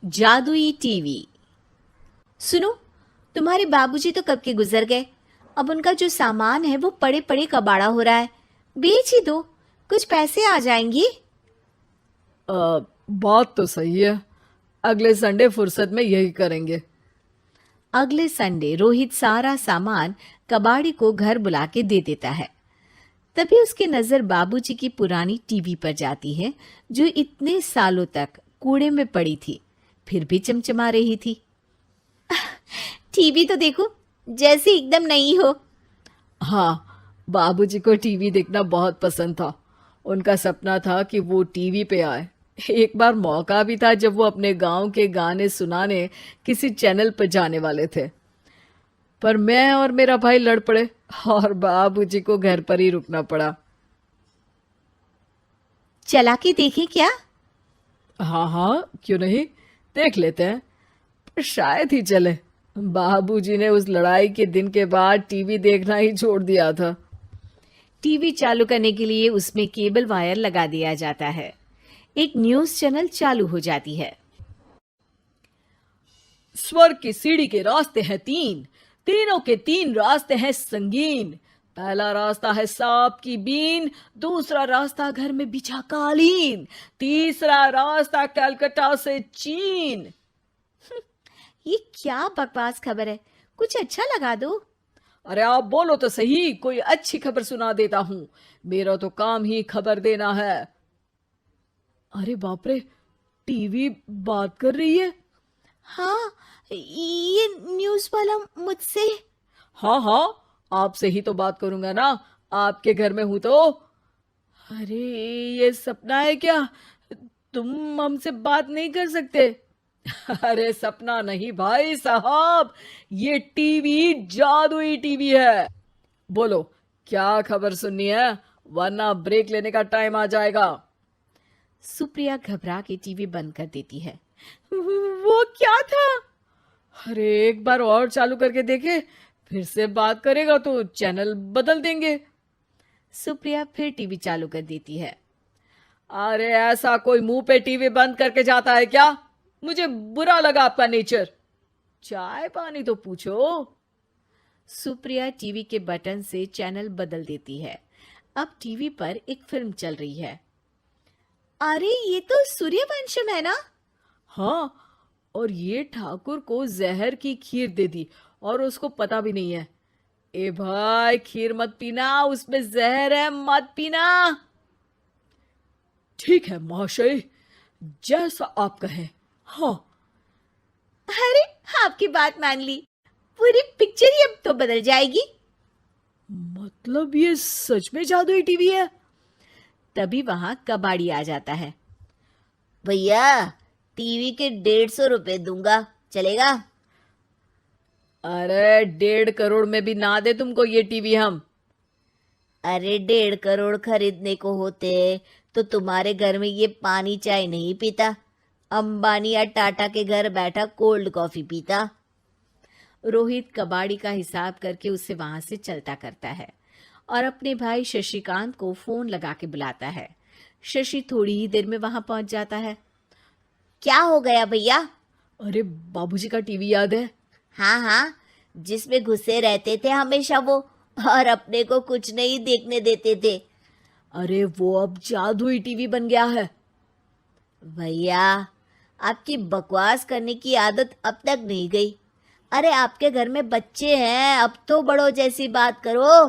जादुई टीवी। सुनो, तुम्हारे बाबूजी तो कब के गुजर गए। अब उनका जो सामान है वो पड़े पड़े कबाड़ा हो रहा है। बेच ही दो, कुछ पैसे आ जाएंगी। बात तो सही है। अगले संडे फुर्सत में यही करेंगे। अगले संडे रोहित सारा सामान कबाड़ी को घर बुला के दे देता है। तभी उसकी नजर बाबूजी की पुरानी टीवी पर जाती है, जो इतने सालों तक कूड़े में पड़ी थी, फिर भी चमचमा रही थी। टीवी तो देखो, जैसे एकदम नई हो। हाँ, बाबूजी को टीवी देखना बहुत पसंद था। उनका सपना था कि वो टीवी पे आए। एक बार मौका भी था जब वो अपने गांव के गाने सुनाने किसी चैनल पर जाने वाले थे, पर मैं और मेरा भाई लड़ पड़े और बाबूजी को घर पर ही रुकना पड़ा। चला के देखें क्या? हाँ हाँ, क्यों नहीं, देख लेते हैं। पर शायद ही चले। बाबूजी ने उस लड़ाई के दिन के बाद टीवी देखना ही छोड़ दिया था। टीवी चालू करने के लिए उसमें केबल वायर लगा दिया जाता है। एक न्यूज चैनल चालू हो जाती है। स्वर्ग की सीढ़ी के रास्ते हैं तीन, तीनों के तीन रास्ते हैं संगीन। पहला रास्ता है सांप की बीन, दूसरा रास्ता घर में बिछा कालीन, तीसरा रास्ता कलकत्ता से चीन। ये क्या बकवास खबर है, कुछ अच्छा लगा दो। अरे आप बोलो तो सही, कोई अच्छी खबर सुना देता हूं। मेरा तो काम ही खबर देना है। अरे बाप रे, टीवी बात कर रही है। हाँ, ये न्यूज वाला मुझसे। हाँ हाँ, आपसे ही तो बात करूंगा ना, आपके घर में हूं तो। अरे, ये सपना है क्या? तुम हमसे बात नहीं कर सकते? अरे सपना नहीं भाई साहब, ये टीवी जादुई टीवी है। बोलो, क्या खबर सुननी है, वरना ब्रेक लेने का टाइम आ जाएगा। सुप्रिया घबरा के टीवी बंद कर देती है। वो क्या था? अरे एक बार और चालू करके देखे, फिर से बात करेगा तो चैनल बदल देंगे। सुप्रिया फिर टीवी चालू कर देती है। अरे ऐसा कोई मुंह पे टीवी बंद करके जाता है क्या? मुझे बुरा लगा आपका नेचर। चाय पानी तो पूछो। सुप्रिया टीवी के बटन से चैनल बदल देती है। अब टीवी पर एक फिल्म चल रही है। अरे ये तो सूर्यवंशम है ना? हाँ, और ये ठाकुर को जहर की खीर दे दी और उसको पता भी नहीं है। ए भाई, खीर मत पीना, उसमें जहर है, मत पीना। ठीक है महाशय, जैसा आप कहें। हाँ। अरे, आपकी बात मान ली, पूरी पिक्चर ही अब तो बदल जाएगी। मतलब ये सच में जादुई टीवी है? तभी वहां कबाड़ी आ जाता है। भैया, टीवी के 150 रुपए दूंगा, चलेगा? अरे 1.5 करोड़ में भी ना दे तुमको ये टीवी हम। अरे 1.5 करोड़ खरीदने को होते तो तुम्हारे घर में ये पानी चाय नहीं पीता, अंबानी या टाटा के घर बैठा कोल्ड कॉफी पीता। रोहित कबाड़ी का हिसाब करके उसे वहां से चलता करता है और अपने भाई शशिकांत को फोन लगा के बुलाता है। शशि थोड़ी ही देर में वहां पहुंच जाता है। क्या हो गया भैया? अरे बाबूजी का टीवी याद है? हाँ हाँ, जिसमें घुसे रहते थे हमेशा वो, और अपने को कुछ नहीं देखने देते थे। अरे वो अब जादुई टीवी बन गया है। भैया, आपकी बकवास करने की आदत अब तक नहीं गई। अरे आपके घर में बच्चे हैं, अब तो बड़ों जैसी बात करो।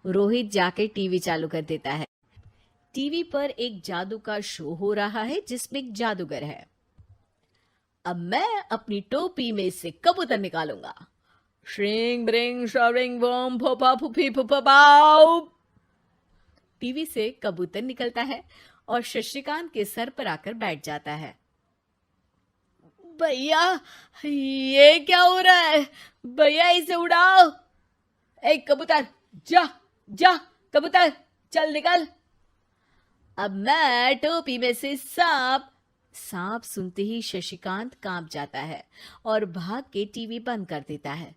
रोहित जाके टीवी चालू कर देता है। टीवी पर एक जादू का शो हो रहा है जिसमें एक जादूगर है। अब मैं अपनी टोपी में से कबूतर निकालूंगा। श्रिंग ब्रिंग शरिंग बम फोपा फुफी फुफा पाउ। टीवी से कबूतर निकलता है और शशिकांत के सर पर आकर बैठ जाता है। भैया, ये क्या हो रहा है? भैया इसे उड़ाओ। ए कबूतर, जा जा, कबूतर चल निकल। अब मैं टोपी में से सांप सुनते ही शशिकांत कांप जाता है और भाग के टीवी बंद कर देता है।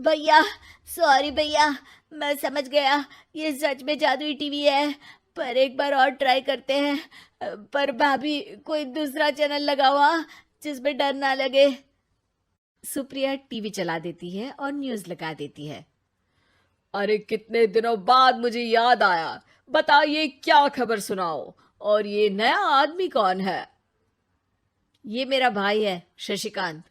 भैया, सॉरी भैया, मैं समझ गया ये सच में जादुई टीवी है, पर एक बार और ट्राई करते हैं। पर भाभी, कोई दूसरा चैनल लगाओ। हाँ, जिसमें डर ना लगे। सुप्रिया टीवी चला देती है और न्यूज लगा देती है। अरे कितने दिनों बाद मुझे याद आया, बताइए क्या खबर सुनाओ। और ये नया आदमी कौन है? ये मेरा भाई है शशिकांत।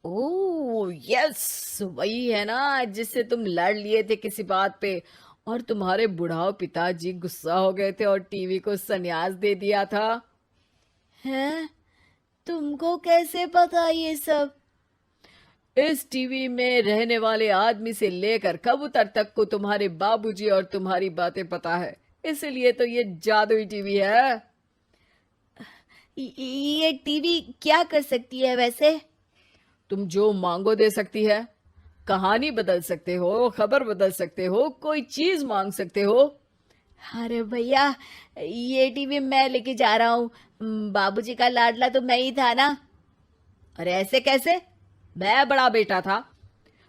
ओह यस, वही है ना जिससे तुम लड़ लिए थे किसी बात पे, और तुम्हारे बुढ़ाओ पिताजी गुस्सा हो गए थे और टीवी को संन्यास दे दिया था। हैं? तुमको कैसे पता ये सब? इस टीवी में रहने वाले आदमी से लेकर कबूतर तक को तुम्हारे बाबूजी और तुम्हारी बातें पता है, इसलिए तो ये जादुई टीवी है। ये टीवी क्या कर सकती है वैसे? तुम जो मांगो दे सकती है, कहानी बदल सकते हो, खबर बदल सकते हो, कोई चीज मांग सकते हो। अरे भैया, ये टीवी मैं लेके जा रहा हूँ। बाबूजी का लाडला तो मैं ही था ना। अरे ऐसे कैसे? मैं बड़ा बेटा था,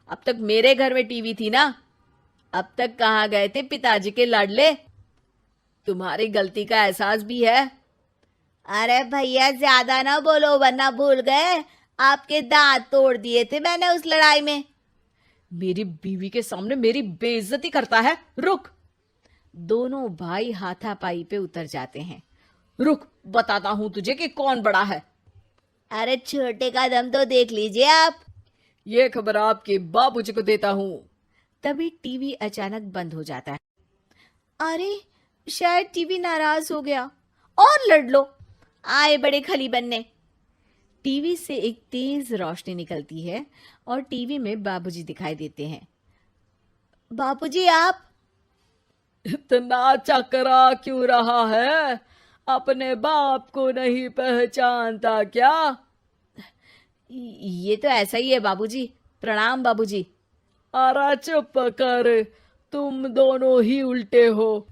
अब तक मेरे घर में टीवी थी ना। अब तक कहाँ गए थे पिताजी के लाडले? तुम्हारी गलती का एहसास भी है। अरे भैया ज्यादा ना बोलो वरना भूल गए, आपके दांत तोड़ दिए थे मैंने उस लड़ाई में। मेरी बीवी के सामने मेरी बेइज्जती करता है। रुक, दोनों भाई हाथापाई पे उतर जाते हैं। रुक, बताता हूं तुझे कि कौन बड़ा है। अरे छोटे का दम तो देख लीजिए आप। ये खबर आपके बाबूजी को देता हूं। तभी टीवी अचानक बंद हो जाता है। अरे शायद टीवी नाराज हो गया। और लड़ लो, आए बड़े खली बनने। टीवी से एक तेज रोशनी निकलती है और टीवी में बाबूजी दिखाई देते हैं। बापूजी आप? इतना चकरा क्यों रहा है? अपने बाप को नहीं पहचानता क्या? ये तो ऐसा ही है बाबूजी। प्रणाम बाबूजी। अरे चुप कर, तुम दोनों ही उल्टे हो।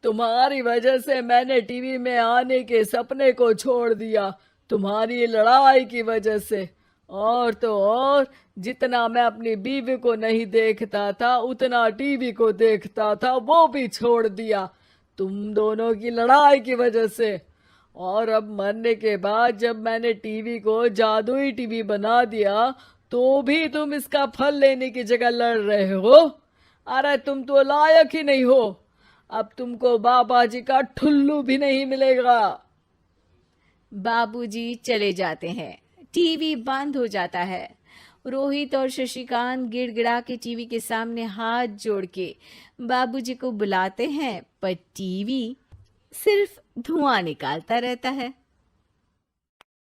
तुम्हारी वजह से मैंने टीवी में आने के सपने को छोड़ दिया, तुम्हारी लड़ाई की वजह से। और तो और, जितना मैं अपनी बीवी को नहीं देखता था उतना टीवी को देखता था, वो भी छोड़ दिया तुम दोनों की लड़ाई की वजह से। और अब मरने के बाद जब मैंने टीवी को जादुई टीवी बना दिया तो भी तुम इसका फल लेने की जगह लड़ रहे हो। अरे तुम तो लायक ही नहीं हो, अब तुमको बाबा जी का ठुल्लू भी नहीं मिलेगा। बाबूजी चले जाते हैं। टीवी बंद हो जाता है। रोहित और शशिकांत गिड़गिड़ा के टीवी के सामने हाथ जोड़ के बाबूजी को बुलाते हैं, पर टीवी सिर्फ धुआं निकालता रहता है।